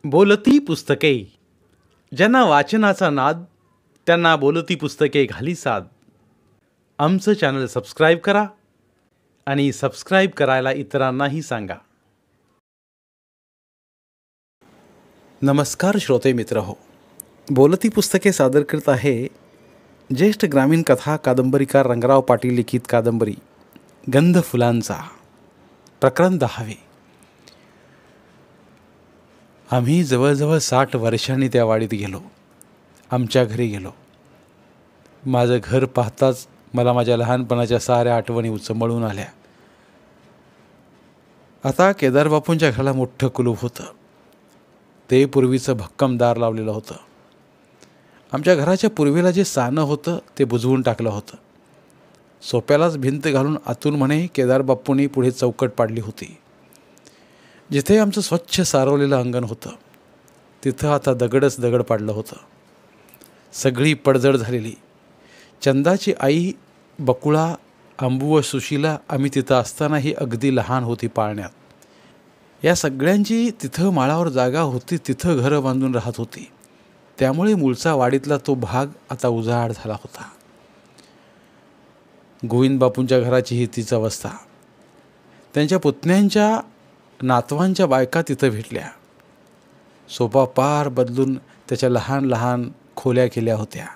बोलती पुस्तके. ज्यांना वाचनाचा नाद त्यांना बोलती पुस्तके घाली साद. आमचं चॅनल सबस्क्राईब करा आणि सबस्क्राईब करायला इतरांनाही सांगा. नमस्कार श्रोते मित्र हो. बोलती पुस्तके सादर करत आहे ज्येष्ठ ग्रामीण कथा कादंबरीकार रंगराव पाटील लिखित कादंबरी गंध फुलांचा प्रकरण 10. आम्ही जवळजवळ 60 वर्षांनी त्या वाडीत गेलो. आमच्या घरी गेलो. माझं घर पाहताच मला माझ्या लहानपणाच्या साऱ्या आठवणी उचंबळून आल्या. आता केदारबापूंच्या घराला मोठं कुलूप होतं. ते पूर्वीचं भक्कम दार लावलेलं होतं. आमच्या घराच्या पूर्वेला जे सानं होतं ते बुजवून टाकलं होतं. सोप्यालाच भिंत घालून आतून म्हणे केदारबापूंनी पुढे चौकट पाडली होती. जिथे आमचं स्वच्छ सारवलेलं अंगण होतं तिथं आता दगडच दगड पाडलं होतं. सगळी पडझड झालेली. चंदाची आई, बकुळा, अंबू व सुशीला आम्ही तिथं असतानाही अगदी लहान होती पाळण्यात. या सगळ्यांची तिथं माळावर जागा होती, तिथं घरं बांधून राहत होती. त्यामुळे मूळचा वाडीतला तो भाग आता उजाड झाला होता. गोविंदबापूंच्या घराची ही तीच अवस्था. त्यांच्या पुतण्यांच्या नातवांच्या बायका तिथं भेटल्या. सोपा पार बदलून त्याच्या लहान लहान खोल्या केल्या होत्या.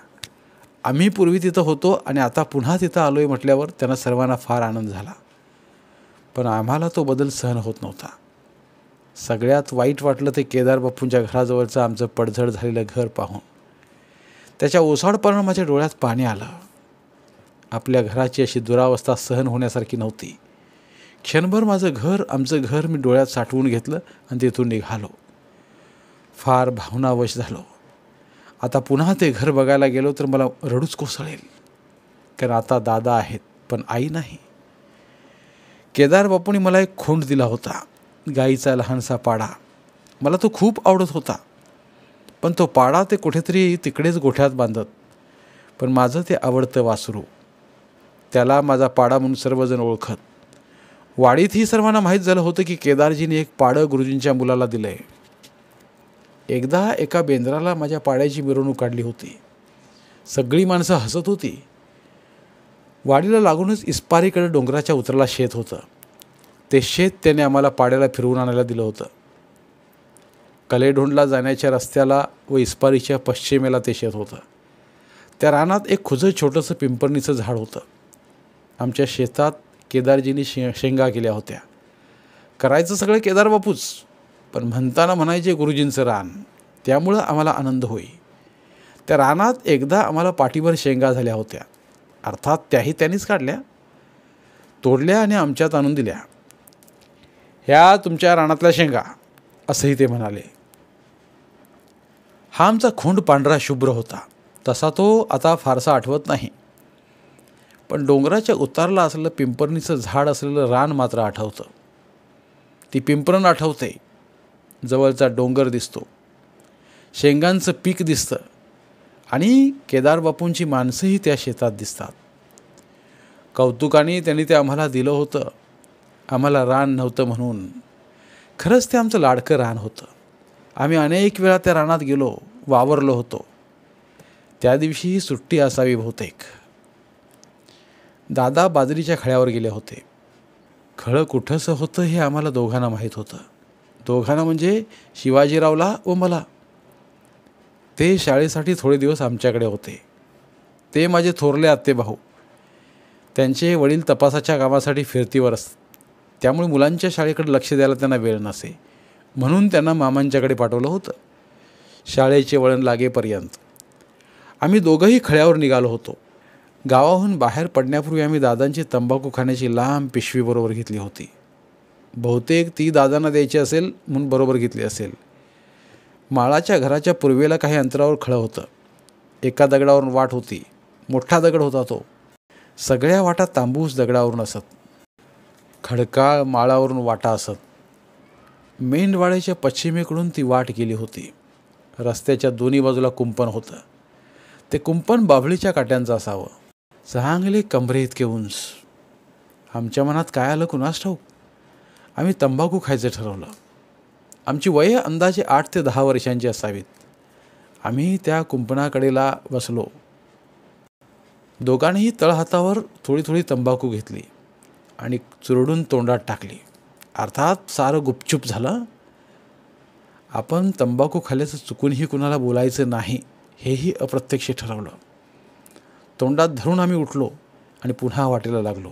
आम्ही पूर्वी तिथं होतो आणि आता पुन्हा तिथं आलोय म्हटल्यावर त्यांना सर्वांना फार आनंद झाला. पण आम्हाला तो बदल सहन होत नव्हता. सगळ्यात वाईट वाटलं ते केदारबापूंच्या घराजवळचं आमचं पडझड झालेलं घर पाहून. त्याच्या ओसाडपणानं माझ्या डोळ्यात पाणी आलं. आपल्या घराची अशी दुरावस्था सहन होण्यासारखी नव्हती. क्षणभर आमचं घर मी डोळ्यात साठवून घेतलं आणि तिथून निघालो. फार भावनावश झालो. आता पुन्हा ते घर बघायला गेलो तर मला रडूच कोसळेल. कारण आता दादा आहेत पण आई नाही. केदारबापूंनी मला एक खोंड दिला होता, गाईचा लहानसा पाडा. मला तो खूप आवडत होता. पण तो पाडा ते कुठेतरी तिकडेच गोठ्यात बांधत. पण माझं ते आवडतं वासरू. त्याला माझा पाडा म्हणून सर्वजण ओळखत. वाडीतही सर्वांना माहीत झालं होतं की केदारजीने एक पाडं गुरुजींच्या मुलाला दिलं आहे. एकदा एका बेंद्राला माझ्या पाड्याची मिरवणूक काढली होती. सगळी माणसं हसत होती. वाडीला लागूनच इस्पारीकडे डोंगराच्या उतराला शेत होतं. ते शेत त्याने आम्हाला पाड्याला फिरवून आणायला दिलं होतं. कलेढोंडला जाण्याच्या रस्त्याला व इस्पारीच्या पश्चिमेला ते शेत होतं. त्या रानात एक खुजं छोटंसं पिंपरणीचं झाड होतं. आमच्या शेतात केदारजींनी शेंगा केल्या होत्या. करायचं सगळं केदारबापूच, पण म्हणताना म्हणायचे गुरुजींचं रान. त्यामुळं आम्हाला आनंद होई. त्या रानात एकदा आम्हाला पाठीभर शेंगा झाल्या होत्या. अर्थात त्याही त्यांनीच काढल्या, तोडल्या आणि आमच्यात आणून दिल्या. ह्या तुमच्या रानातल्या शेंगा, असंही ते म्हणाले. हा आमचा खोंड पांढरा शुभ्र होता. तसा तो आता फारसा आठवत नाही. पण डोंगराच्या उतारला असलेलं पिंपरणीचं झाड असलेलं रान मात्र आठवतं. ती पिंपरण आठवते. जवळचा डोंगर दिसतो. शेंगांचं पीक दिसतं. आणि केदारबापूंची माणसंही त्या शेतात दिसतात. कौतुकाने त्यांनी ते आम्हाला दिलं होतं. आम्हाला रान नव्हतं म्हणून. खरंच ते आमचं लाडकं रान होतं. आम्ही अनेक वेळा त्या रानात गेलो, वावरलो होतो. त्या दिवशी सुट्टी असावी बहुतेक. दादा बाजरीच्या खळ्यावर गेले होते. खळं कुठंसं होतं हे आम्हाला दोघांना माहीत होतं. दोघांना म्हणजे शिवाजीरावला व मला. ते शाळेसाठी थोडे दिवस आमच्याकडे होते. ते माझे थोरले आत्तेभाऊ. त्यांचे वडील तपासाच्या कामासाठी फिरतीवर असतात. त्यामुळे मुलांच्या शाळेकडे लक्ष द्यायला त्यांना वेळ नसे. म्हणून त्यांना मामांच्याकडे पाठवलं होतं शाळेचे वळण लागेपर्यंत. आम्ही दोघंही खळ्यावर निघालो होतो. गावाहून बाहेर पडण्यापूर्वी आम्ही दादांची तंबाखू खाण्याची लांब पिशवी बरोबर घेतली होती. बहुतेक ती दादांना द्यायची असेल म्हणून बरोबर घेतली असेल. माळाच्या घराच्या पूर्वेला काही अंतरावर खळं होतं. एका दगडावरून वाट होती. मोठा दगड होता तो. सगळ्या वाटा तांबूस दगडावरून असत. खडकाळ माळावरून वाटा असत. मेंढवाड्याच्या पश्चिमेकडून ती वाट गेली होती. रस्त्याच्या दोन्ही बाजूला कुंपण होतं. ते कुंपण बाभळीच्या काट्यांचं असावं. चांगले कमरे इतके उंच. आमच्या मनात काय आलं कुणास ठाऊक. आम्ही तंबाखू खायचं ठरवलं. आमची वय अंदाजे 8 ते 10 वर्षांची असावीत. आम्ही त्या कुंपणाकडेला बसलो. दोघांनीही तळहातावर थोडी थोडी तंबाखू घेतली आणि चुरडून तोंडात टाकली. अर्थात सारं गुपचूप झालं. आपण तंबाखू खाल्ल्याचं चुकूनही कुणाला बोलायचं नाही हेही अप्रत्यक्ष ठरवलं. तोंडात धरून आम्ही उठलो आणि पुन्हा वाटेला लागलो.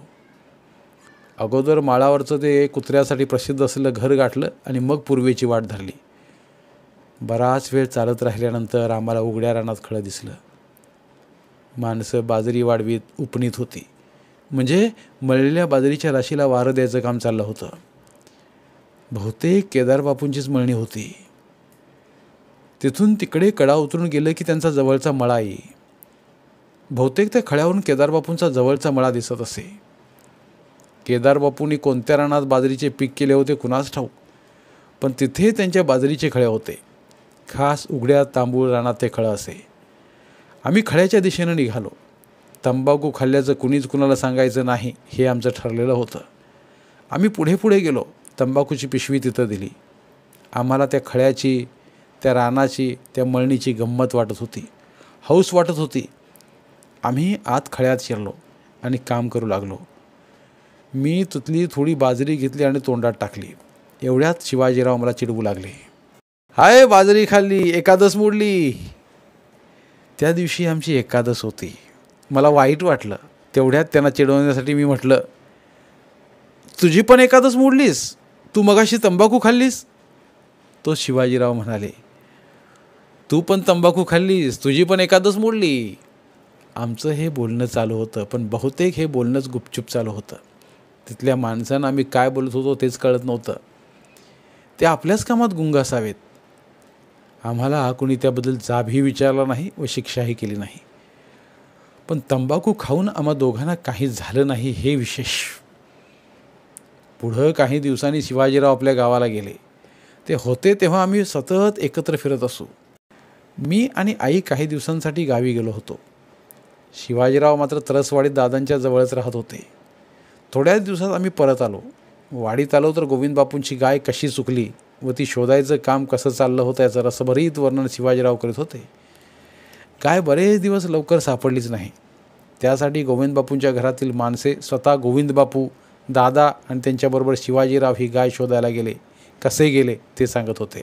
अगोदर माळावरचं ते कुत्र्यासाठी प्रसिद्ध असलेलं घर गाठलं आणि मग पूर्वेची वाट धरली. बराच वेळ चालत राहिल्यानंतर आम्हाला उघड्या रानात खळं दिसलं. माणसं बाजरी वाढवीत उपणीत होती. म्हणजे मळलेल्या बाजरीच्या राशीला वारं द्यायचं काम चाललं होतं. बहुतेक केदारबापूंचीच मळणी होती. तिथून तिकडे कडा उतरून गेलं की त्यांचा जवळचा मळा येई. बहुतेक त्या खळ्यावरून केदारबापूंचा जवळचा मळा दिसत असे. केदारबापूंनी कोणत्या रानात बाजरीचे पीक केले होते कुणास ठाऊक, पण तिथे त्यांच्या बाजरीचे खळे होते. खास उघड्या तांबूळ रानात ते खळं असे. आम्ही खळ्याच्या दिशेनं निघालो. तंबाखू खाल्ल्याचं कुणीच कुणाला सांगायचं नाही हे आमचं ठरलेलं होतं. आम्ही पुढे पुढे गेलो. तंबाखूची पिशवी तिथं दिली. आम्हाला त्या खळ्याची, त्या रानाची, त्या मळणीची गंमत वाटत होती, हौस वाटत होती. आम्ही आत खळ्यात शिरलो आणि काम करू लागलो. मी तुतली थोडी बाजरी घेतली आणि तोंडात टाकली. एवढ्यात शिवाजीराव मला चिडवू लागले. हाय, बाजरी खाल्ली, एकादस मोडली. त्या दिवशी आमची एकादस होती. मला वाईट वाटलं. तेवढ्यात त्यांना चिडवण्यासाठी मी म्हटलं, तुझी पण एकादस मोडलीस? तू मगाशी तंबाखू खाल्लीस? तो शिवाजीराव म्हणाले, तू पण तंबाखू खाल्लीस, तुझी पण एकादस मोडली. आमचं हे बोलणं चालू होतं, पण बहुतेक हे बोलणंच गुपचूप चालू होतं. तिथल्या माणसांना आम्ही काय बोलत होतो तेच कळत नव्हतं. ते आपल्याच कामात गुंग असावेत. आम्हाला कुणी त्याबद्दल जाबही विचारला नाही व शिक्षाही केली नाही. पण तंबाखू खाऊन आम्हा दोघांना काही झालं नाही हे विशेष. पुढं काही दिवसांनी शिवाजीराव आपल्या गावाला गेले. ते होते तेव्हा आम्ही सतत एकत्र फिरत असू. मी आणि आई काही दिवसांसाठी गावी गेलो होतो. शिवाजीराव मात्र तरसवाडीत दादांच्या जवळच राहत होते. थोड्याच दिवसात आम्ही परत आलो. वाडीत आलो तर गोविंदबापूंची गाय कशी चुकली व ती शोधायचं काम कसं चाललं होतं याचं रसभरीत वर्णन शिवाजीराव करीत होते. गाय बरेच दिवस लवकर सापडलीच नाही. त्यासाठी गोविंदबापूंच्या घरातील माणसे, स्वतः गोविंदबापू, दादा आणि त्यांच्याबरोबर शिवाजीराव ही गाय शोधायला गेले. कसे गेले ते सांगत होते.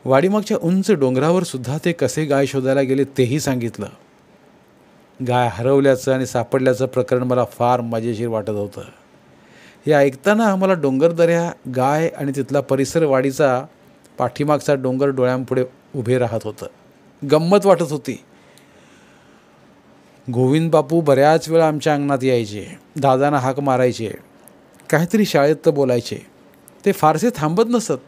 वाडीमागच्या उंच डोंगरावर सुद्धा ते कसे गाय शोधायला गेले तेही सांगितलं. गाय हरवल्याचं आणि सापडल्याचं प्रकरण मला फार मजेशीर वाटत होतं. हे ऐकताना आम्हाला डोंगरदऱ्या, गाय आणि तिथला परिसर, वाडीचा पाठीमागचा डोंगर डोळ्यांपुढे उभे राहत होतं. गंमत वाटत होती. गोविंदबापू बऱ्याच वेळा आमच्या अंगणात यायचे. दादांना हाक मारायचे. काहीतरी शाळेत तर बोलायचे. ते फारसे थांबत नसत.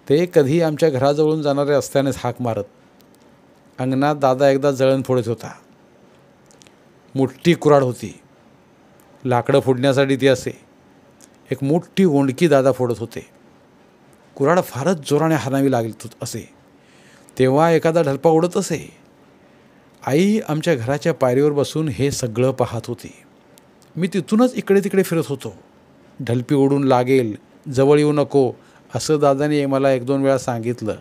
ते कधी आमच्या घराजवळून जाणाऱ्या रस्त्यानेच हाक मारत. अंगणात दादा एकदा जळण फोडत होता. मोठी कुऱ्हाड होती. लाकडं फोडण्यासाठी ती असे. एक मोठी ओंडकी दादा फोडत होते. कुऱ्हाड फारच जोराने हाणावी लागत असे. तेव्हा एखादा ढलपा उडत असे. आई आमच्या घराच्या पायरीवर बसून हे सगळं पाहत होती. मी तिथूनच इकडे तिकडे फिरत होतो. ढलपी उडून लागेल, जवळ येऊ नको असं दादाने मला 1-2 वेळा सांगितलं.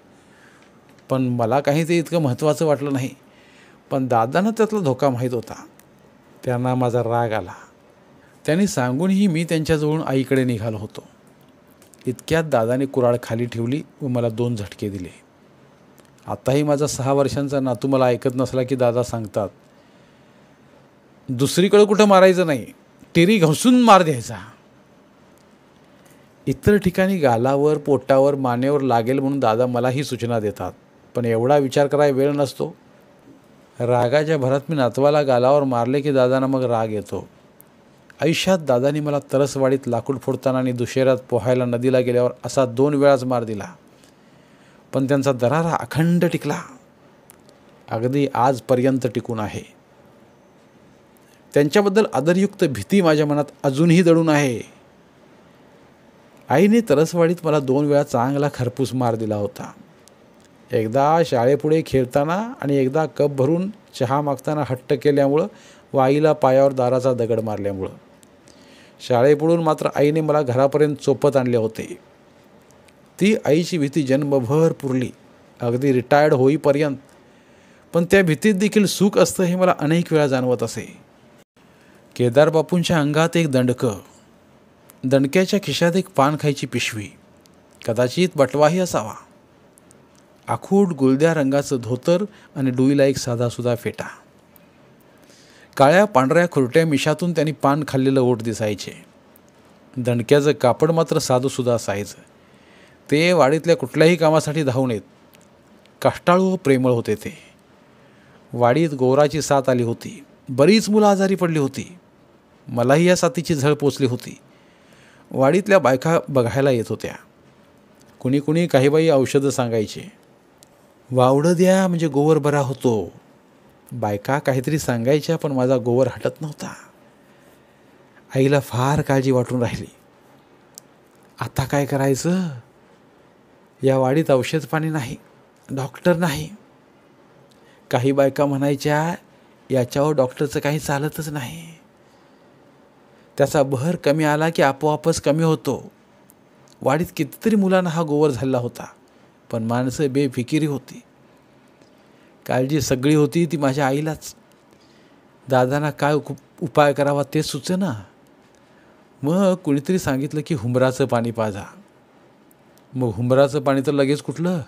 पण मला काही ते इतकं महत्त्वाचं वाटलं नाही. पण दादांना त्यातला धोका माहीत होता. त्यांना माझा राग आला. त्यांनी सांगूनही मी त्यांच्याजवळून आईकडे निघालो होतो. इतक्यात दादाने कुऱ्हाड खाली ठेवली व मला 2 झटके दिले. आताही माझा 6 वर्षांचा नातू मला ऐकत नसला की दादा सांगतात, दुसरीकडे कुठं मारायचं नाही, टिरी घसून मार द्यायचा. इतर ठिकाणी गालावर, पोटावर, मानेवर लागेल म्हणून दादा मलाही सूचना देतात. पण एवढा विचार करायला वेळ नसतो. रागाच्या भरात मी नातवाला गालावर मारले की दादांना मग राग येतो. आयुष्यात दादांनी मला तरसवाडीत लाकूड फोडताना आणि दुशेऱ्यात पोहायला नदीला गेल्यावर असा 2 वेळाच मार दिला. पण त्यांचा दरारा अखंड टिकला. अगदी आजपर्यंत टिकून आहे. त्यांच्याबद्दल आदरयुक्त भीती माझ्या मनात अजूनही दडून आहे. आईने तरसवाडीत मला 2 वेळा चांगला खरपूस मार दिला होता. एकदा शाळेपुढे खेळताना आणि एकदा कप भरून चहा मागताना हट्ट केल्यामुळं व आईला पायावर दाराचा दगड मारल्यामुळं. शाळेपुढून मात्र आईने मला घरापर्यंत चोपत आणले होते. ती आईची भीती जन्मभर पुरली, अगदी रिटायर्ड होईपर्यंत. पण त्या भीतीत देखील सुख असतं हे मला अनेक वेळा जाणवत असे. केदारबापूंच्या अंगात एक दंडकं, दणक्याच्या खिशात एक पान खायची पिशवी, कदाचित बटवाही असावा. आखूड गुलद्या रंगाचं धोतर आणि डुईला एक साधासुधा फेटा. काळ्या पांढऱ्या खुरट्या मिशातून त्यांनी पान खाल्लेलं ओठ दिसायचे. दणक्याचं कापड मात्र साधंसुद्धा असायचं. ते वाडीतल्या कुठल्याही कामासाठी धावून येत. कष्टाळू व प्रेमळ होते ते. वाडीत गोराची साथ आली होती. बरीच मुलं आजारी पडली होती. मलाही या साथीची झळ पोचली होती. वाडीतल्या बायका बघायला येत होत्या. कुणी कुणी काही बाई औषधं सांगायचे. वावडं द्या म्हणजे गोवर बरा होतो. बायका काहीतरी सांगायच्या, पण माझा गोवर हटत नव्हता. आईला फार काळजी वाटून राहिली. आता काय करायचं? या वाडीत औषध पाणी नाही, डॉक्टर नाही. काही बायका म्हणायच्या, याच्यावर डॉक्टरचं काही चालतच नाही. त्याचा बहर कमी आला की आपोआपच कमी होतो. वाडीत कितीतरी मुलांना हा गोवर झालेला होता, पण माणसं बेफिकिरी होती. काळजी सगळी होती ती माझ्या आईलाच. दादांना काय उपाय करावा ते सुचेना. मग कुणीतरी सांगितलं की हुंबराचं पाणी पाजा. मग हुंबराचं पाणी तर लगेच कुठलं?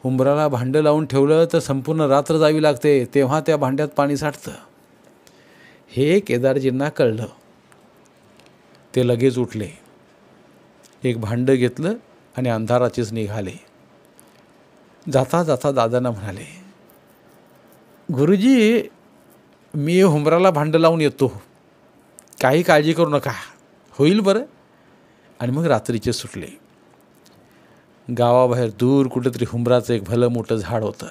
हुंबराला भांडं लावून ठेवलं तर संपूर्ण रात्र जावी लागते, तेव्हा त्या भांड्यात पाणी साठतं. हे केदारजींना कळलं. ते लगेच उठले. एक भांडं घेतलं आणि अंधाराचेच निघाले. जाता जाता दादांना म्हणाले, गुरुजी, मी हुंबराला भांडं लावून येतो, काही काळजी करू नका, होईल बरं. आणि मग रात्रीचे सुटले. गावाबाहेर दूर कुठेतरी हुंबराचं एक भलं मोठं झाड होतं.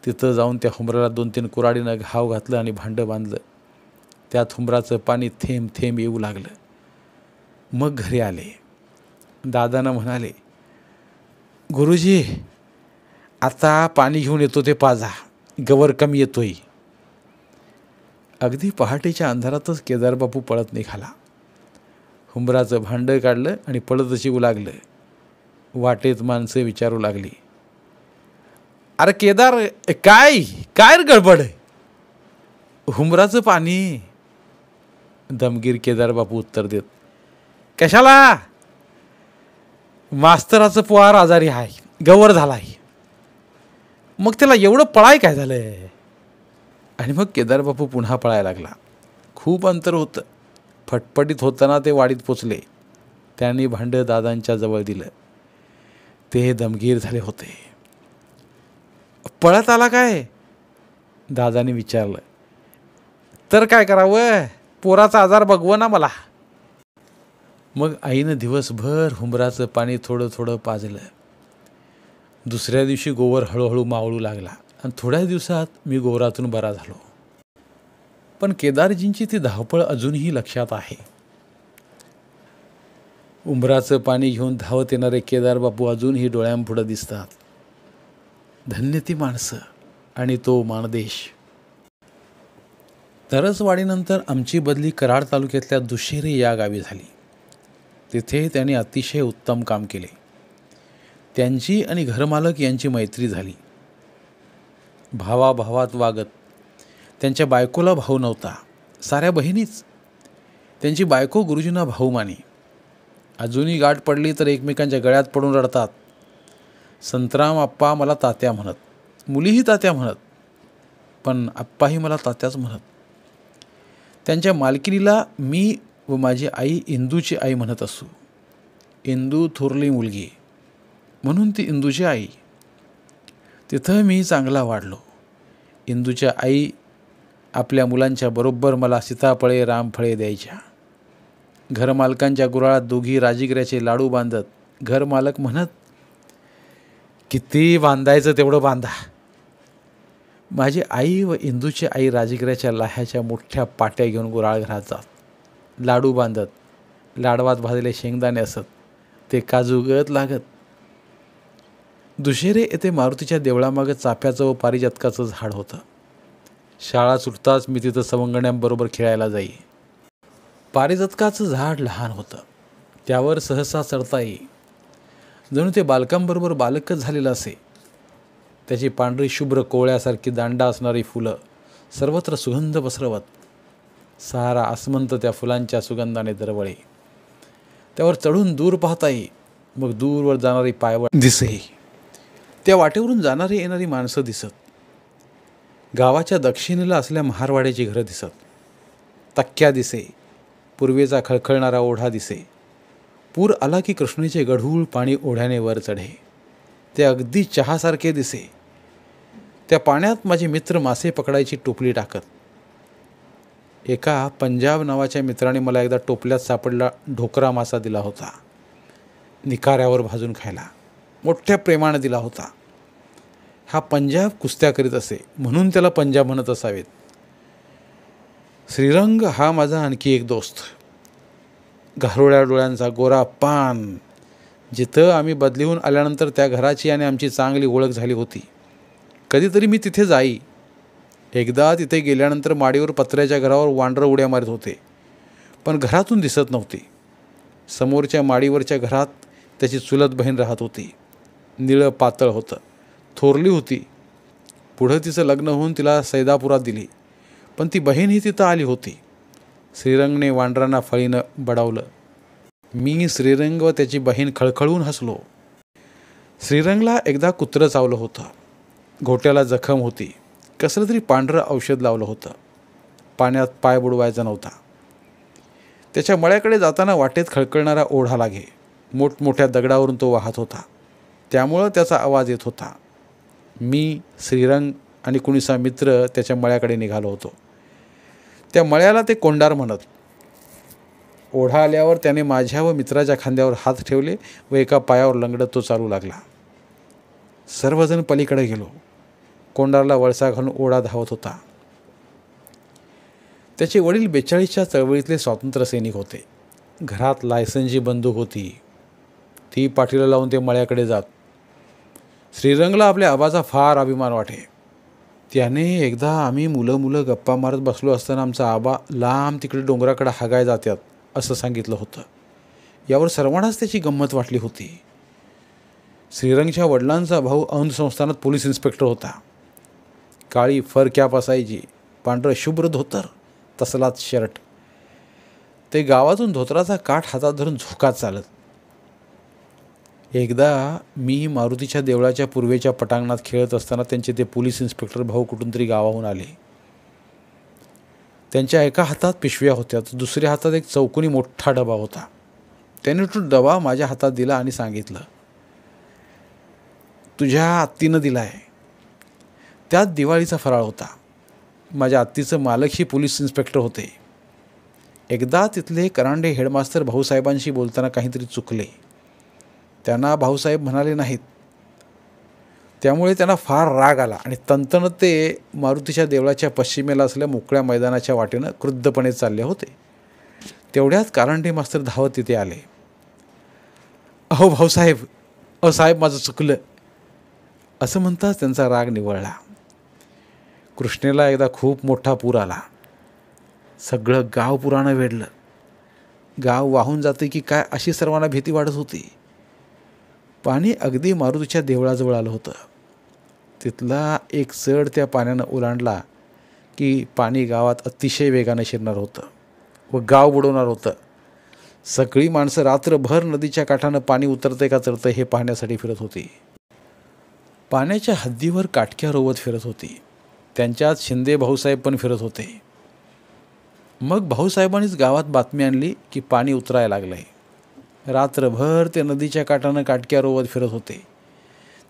तिथं जाऊन त्या हुंबराला 2-3 कुऱ्हाडीनं घाव घातलं आणि भांडं बांधलं. त्यात हुंबराचं पाणी थेंब थेंब येऊ लागलं. मग घरी आले. दादांना म्हणाले, गुरुजी, आता पाणी घेऊन येतो ते पाजा, गवर कमी येतोय. अगदी पहाटेच्या अंधारातच केदारबापू पळत निघाला. हुंबराचं भांडं काढलं आणि पळतच येऊ लागलं. वाटेत माणसं विचारू लागली, अरे केदार, काय काय गडबड? हुंबराचं पाणी. दमगीर केदारबापू उत्तर देत, कशाला? मास्तराचं पोहार आजारी आहे, गवर झाला आहे. मग त्याला एवढं पळाय काय झालंय? आणि मग केदारबापू पुन्हा पळायला लागला. खूप अंतर होतं. फटफटीत होताना ते वाडीत पोचले. त्यांनी भांडं दादांच्या जवळ दिलं. ते दमगीर झाले होते. पळत आला काय? दादाने विचारलं. तर काय करावं, पोराचा आजार बघवं ना मला. मग आईनं दिवसभर हुंबराचं पाणी थोडं थोडं पाजलं. दुसऱ्या दिवशी गोवर हळूहळू मावळू लागला आणि थोड्या दिवसात मी गोवरातून बरा झालो. पण केदारजींची ती धावपळ अजूनही लक्षात आहे. उंबराचं पाणी घेऊन धावत येणारे केदारबापू अजूनही डोळ्यांपुढं दिसतात. धन्य ती माणसं आणि तो माणदेश. तरसवाडीनंतर आमची बदली कराड तालुक्यातल्या दुशेरे या गावी झाली. तिथे त्यांनी अतिशय उत्तम काम केले. त्यांची आणि घरमालक यांची मैत्री झाली. भावाभावात वागत. त्यांच्या बायकोला भाऊ नव्हता, साऱ्या बहिणीच. त्यांची बायको गुरुजींना भाऊ माने. अजूनही गाठ पडली तर एकमेकांच्या गळ्यात पडून रडतात. संतराम आप्पा मला तात्या म्हणत, मुलीही तात्या म्हणत, पण आप्पाही मला तात्याच म्हणत. त्यांच्या मालकिनीला मी व माझी आई इंदूची आई म्हणत असू. इंदू थोरली मुलगी म्हणून ती इंदूची आई. तिथं मी चांगला वाढलो. इंदूच्या आई आपल्या मुलांच्या बरोबर मला सीताफळे रामफळे द्यायच्या. घरमालकांच्या गुऱ्हाळात दोघी राजीगऱ्याचे लाडू बांधत. घरमालक म्हणत, किती बांधायचं तेवढं बांधा. माझी आई व इंदूची आई राजीगऱ्याच्या लाह्याच्या मोठ्या पाट्या घेऊन गुऱ्हाळ घरात जात. लाडू बांधत. लाडवात भाजलेले शेंगदाणे असत, ते काजू गळत लागत. दुशेरे येथे मारुतीच्या देवळामागं चाफ्याचं व पारिजातकाचं झाड होतं. शाळा सुटताच मी तिथं सवंगण्यांबरोबर खेळायला जाई. पारिजातकाचं झाड लहान होतं, त्यावर सहसा चढता येई. जणू ते बालकांबरोबर बालकच झालेलं असे. त्याची पांढरी शुभ्र कोवळ्यासारखी दांडा असणारी फुलं सर्वत्र सुगंध पसरवत. सारा आसमंत त्या फुलांच्या सुगंधाने दरवळे. त्यावर चढून दूर पाहता येई. मग दूरवर जाणारी पायवाट दिसे. त्या वाटेवरून जाणारी येणारी माणसं दिसत. गावाच्या दक्षिणेला असल्या महारवाड्याची घरं दिसत. तक्क्या दिसे. पूर्वेचा खळखळणारा ओढा दिसे. पूर आला की कृष्णेचे गढूळ पाणी ओढ्याने वर चढे. ते अगदी चहासारखे दिसे. त्या पाण्यात माझे मित्र मासे पकडायची टोपली टाकत. एका पंजाब नावाच्या मित्राने मला एकदा टोपल्यात सापडला ढोकरा मासा दिला होता. निकाऱ्यावर भाजून खायला मोठ्या प्रेमाने दिला होता. हा पंजाब कुस्त्या करीत असे म्हणून त्याला पंजाब म्हणत असावेत. श्रीरंग हा माझा आणखी एक दोस्त. घारोळ्या डोळ्यांचा गोरा पान. जिथं आम्ही बदलीहून आल्यानंतर त्या घराची आणि आमची चांगली ओळख झाली होती. कधीतरी मी तिथे जाई. एकदा तिथे गेल्यानंतर माडीवर पत्र्याच्या घरावर वांडरं उड्या मारत होते, पण घरातून दिसत नव्हते. समोरच्या माडीवरच्या घरात त्याची चुलत बहीण राहत होती. निळं पातळ होतं, थोरली होती. पुढं तिचं लग्न होऊन तिला सैदापुरात दिली, पण ती बहीणही तिथं आली होती. श्रीरंगने वांडरांना फळीनं बडावलं. मी, श्रीरंग व त्याची बहीण खळखळून हसलो. श्रीरंगला एकदा कुत्रं चावलं होतं. घोट्याला जखम होती. कसलं तरी पांढरं औषध लावलं होतं. पाण्यात पाय बुडवायचा नव्हता. त्याच्या मळ्याकडे जाताना वाटेत खळखळणारा ओढा लागे. मोठमोठ्या दगडावरून तो वाहत होता, त्यामुळं त्याचा आवाज येत होता. मी, श्रीरंग आणि कुणीसा मित्र त्याच्या मळ्याकडे निघालो होतो. त्या मळ्याला ते कोंडार म्हणत. ओढा आल्यावर त्याने माझ्या व मित्राच्या खांद्यावर हात ठेवले व एका पायावर लंगडत तो चालू लागला. सर्वजण पलीकडे गेलो. कोंडारला वळसा घालून ओढा धावत होता. त्याचे वडील 42च्या चळवळीतले स्वातंत्र्य सैनिक होते. घरात लायसनची बंदूक होती. ती पाठीला लावून ते मळ्याकडे जात. श्रीरंगला आपल्या आबाचा फार अभिमान वाटे. त्याने एकदा आम्ही मुलं गप्पा मारत बसलो असताना आमचा आबा लांब तिकडे डोंगराकडे हागाय जातात असं सांगितलं होतं. यावर सर्वांनाच त्याची गंमत वाटली होती. श्रीरंगच्या वडिलांचा भाऊ औंध संस्थानात पोलीस इन्स्पेक्टर होता. काळी फर कॅप असायची, पांढरं शुभ्र धोतर, तसलाच शर्ट. ते गावातून धोतराचा काठ हातात धरून झोकात चालत. एकदा मी मारुतीच्या देवळाच्या पूर्वेच्या पटांगणात खेळत असताना त्यांचे ते पोलीस इन्स्पेक्टर भाऊ कुठून तरी गावाहून आले. त्यांच्या एका हातात पिशव्या होत्या, तर दुसऱ्या हातात एक चौकोनी मोठा डबा होता. त्याने तो डबा माझ्या हातात दिला आणि सांगितलं, तुझ्या आत्तीनं दिला आहे. त्यात दिवाळीचा फराळ होता. माझ्या आत्तीचं मालकही पोलीस इन्स्पेक्टर होते. एकदा तिथले करांडे हेडमास्तर भाऊसाहेबांशी बोलताना काहीतरी चुकले. त्यांना भाऊसाहेब म्हणाले नाहीत. त्यामुळे त्यांना फार राग आला आणि तणतणत ते मारुतीच्या देवळाच्या पश्चिमेला असलेल्या मोकळ्या मैदानाच्या वाटेनं क्रुद्धपणे चालले होते. तेवढ्यात करांडे मास्तर धावत तिथे आले. अहो भाऊसाहेब, अहो साहेब, माझं चुकलं असं म्हणताच त्यांचा राग निवळला. कृष्णेला एकदा खूप मोठा पूर आला. सगळं गाव पुरानं वेढलं. गाव वाहून जाते की काय अशी सर्वांना भीती वाटत होती. पाणी अगदी मारुतीच्या देवळाजवळ आलं होतं. तिथला एक चढ त्या पाण्यानं ओलांडला की पाणी गावात अतिशय वेगानं शिरणार होतं व गाव बुडवणार होतं. सगळी माणसं रात्रभर नदीच्या काठानं पाणी उतरते का चढतं हे पाहण्यासाठी फिरत होती. पाण्याच्या हद्दीवर काटक्या रोवत फिरत होती. त्यांच्यात शिंदे भाऊसाहेब पण फिरत होते. मग भाऊसाहेबांनीच गावात बातमी आणली की पाणी उतरायला लागलं आहे. रात्रभर ते नदीच्या काठानं काटक्या रोवत फिरत होते.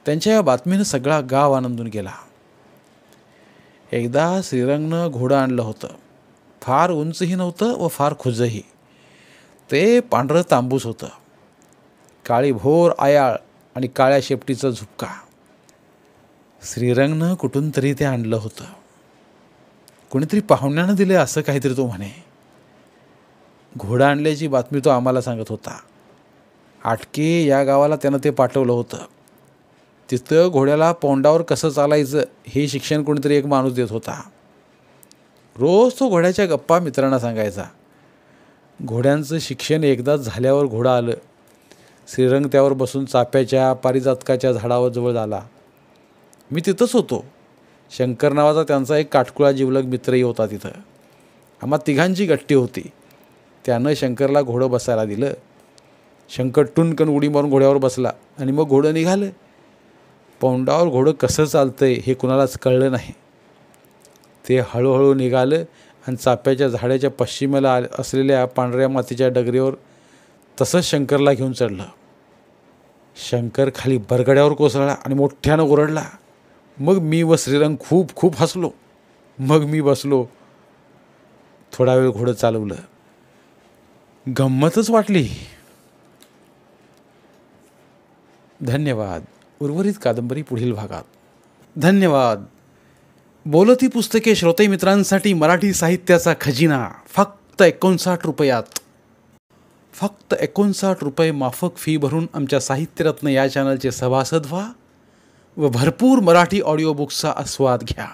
त्यांच्या या बातमीनं सगळा गाव आनंदून गेला. एकदा श्रीरंगनं घोडं आणलं होतं. फार उंचही नव्हतं व फार खुजही. ते पांढरं तांबूस होतं. काळी भोर आयाळ आणि काळ्या शेपटीचा झुपका. श्रीरंगनं कुठून तरी ते आणलं होतं. कोणीतरी पाहुण्यानं दिले असं काहीतरी तो म्हणे. घोडा आणल्याची बातमी तो आम्हाला सांगत होता. आटके या गावाला त्यानं ते पाठवलं होतं. तिथं घोड्याला पौंडावर कसं चालायचं हे शिक्षण कोणीतरी एक माणूस देत होता. रोज तो घोड्याच्या गप्पा मित्रांना सांगायचा. घोड्यांचं शिक्षण एकदाच झाल्यावर घोडा आलं श्रीरंग त्यावर बसून चाफ्याच्या पारिजातकाच्या झाडावर जवळ आला. मी तिथंच होतो. शंकर नावाचा त्यांचा एक काटकुळा जिवलग मित्रही होता तिथं. आम्हा तिघांची गट्टी होती. त्यानं शंकरला घोडं बसायला दिलं. शंकर टुनकन उडी मारून घोड्यावर बसला आणि मग घोडं निघालं. पौंडावर घोडं कसं चालतंय हे कुणालाच कळलं नाही. ते हळूहळू निघालं आणि चाफ्याच्या झाडाच्या पश्चिमेला असलेल्या पांढऱ्या मातीच्या डगरीवर तसंच शंकरला घेऊन चढलं. शंकर खाली बरगड्यावर कोसळला आणि मोठ्यानं ओरडला. मग मी व श्रीरंग खूप खूप हसलो. मग मी बसलो. थोडा वेळ घोडं चालवलं. गंमतच वाटली. धन्यवाद. उर्वरित कादंबरी पुढील भागात. धन्यवाद. बोलती पुस्तके श्रोते मित्रांसाठी मराठी साहित्याचा खजिना फक्त 59 रुपयात. फक्त 59 रुपये माफक फी भरून आमच्या साहित्यरत्न या चॅनलचे सभासद व्हा व भरपूर मराठी ऑडिओ बुक्सचा आस्वाद घ्या.